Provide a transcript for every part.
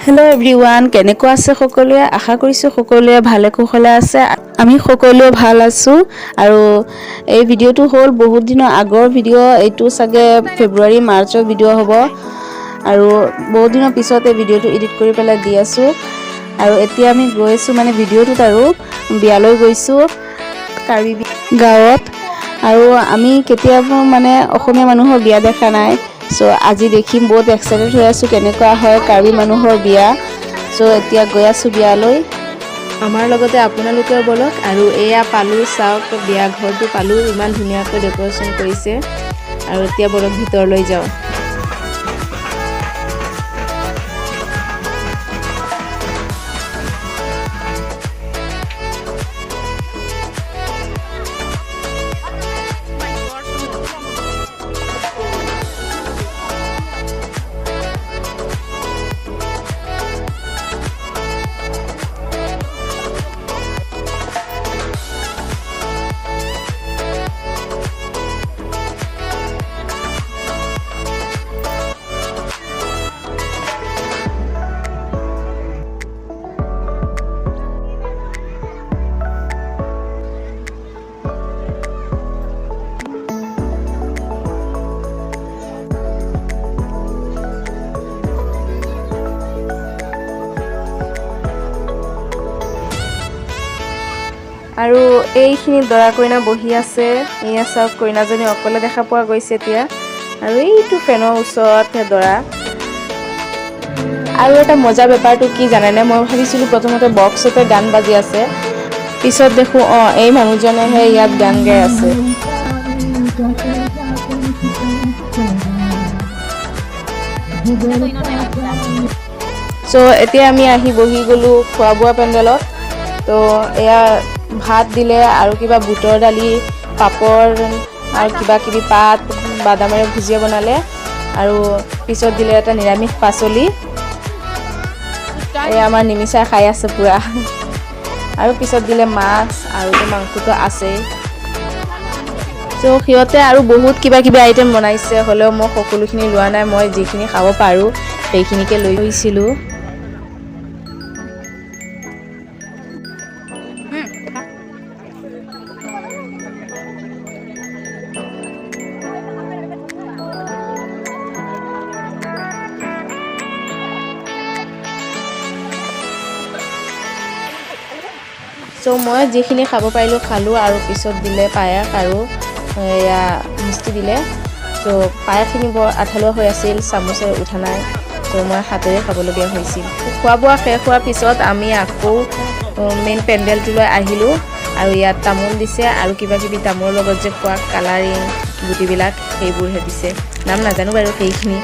hello everyone केनेको आछे सकलोए आशा करिছো सकलोए भाले कुशले आछे आमी सकलोए ভাল आছো আৰু এই ভিডিওটো হল বহুত দিনৰ আগৰ ভিডিও এইটো সাগে ফেব্ৰুৱাৰী মাৰ্চৰ ভিডিও হ'ব আৰু বহুত দিনৰ পিছত এই ভিডিওটো এডিট কৰি পেলাই দি আছো আৰু এতিয়া আমি গৈছো মানে ভিডিওটোত আৰু বিয়ালৈ গৈছো কাৰ্বি গাঁৱত আৰু আমি কেতিয়াবা মানে অসমীয়া মানুহৰ বিয়া দেখা নাই সো আজি দেখিম বহুত এক্সাইটেড হৈ আছো কেনেকুৱা হয় কাৰ্বি মানুহৰ বিয়া সো এতিয়া গৈ আছো বিয়ালৈ আমাৰ লগতে আপোনালোকেও বলক আৰু এয়া পালু চাওক বিয়া ঘৰটো পালু ইমান ধুনীয়াকৈ ডেকোৰেশন কৰিছে আৰু এতিয়া বলক ভিতৰলৈ যাও আৰু এইখিনি দৰা কইনা বহি আছে এয়া সব কইনাজনী অকলে দেখা পোৱা গৈছে এতিয়া আৰু এইটো ফেনৰ ওচৰতে দৰা আৰু এটা মজা ব্যাপাৰটো কি জানেনে মই ভাবিছিলো প্ৰথমতে বক্সতে গান বাজি আছে পিছত দেখো এই মানুহজনেহে ইয়াত গান গাই আছে সো এতিয়া আমি আহি বহি গলো খোৱা বোৱা পেণ্ডেলত তো এয়া ভাত দিলে আৰু কিবা বুটৰ দালি পাপৰ আৰু কিবা কিবি পাত বাদামেৰে ভুজিয়া বনালে আৰু পিছত দিলে এটা নিৰামিষ পাচলি এই আমাৰ নিমিষা খাই আছে পুৰা আৰু পিছত দিলে মাছ আৰু মাংসটো আছে সো হিয়তে আৰু বহুত কিবা কিবি আইটেম বনাইছে হলেও মই সকলোখিনি লোৱা নাই মই যিখিনি খাব পাৰো সেইখিনিকে লৈ গৈছিলো সো মই যিখিনি খাব পাৰিলো খালো আৰু পিছত দিলে পায়স আৰু এয়া মিষ্টি দিলে সো পায়সখিনি বৰ আঠালো হৈ আছিল চামুচে উঠা নাই সো মই হাতেৰে খাবলগীয়া হৈছিল খোৱা বোৱা শেষ হোৱাৰ পিছত আমি আকৌ মেইন পেণ্ডেলটোলৈ আহিলো আৰু ইয়াত তামোল দিছে আৰু কিবা কিবি তামোলৰ লগত যে খোৱা কালাৰিং গুটিবিলাক সেইবোৰহে দিছে নাম নাজানো বাৰু সেইখিনি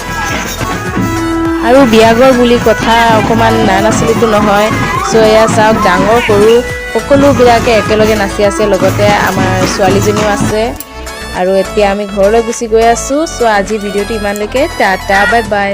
আৰু বিয়াগৰ বুলি কথা অকমান নানাচিলিতো নহয় সো এয়া চাওক ডাঙৰ সৰু সকলোবিলাকে একেলগে নাচি আছে লগতে আমাৰ ছোৱালীজনীও আছে আৰু এতিয়া আমি ঘৰলৈ গুচি গৈ আছো সো আজি ভিডিওটো ইমানলৈকে টাটা বাই বাই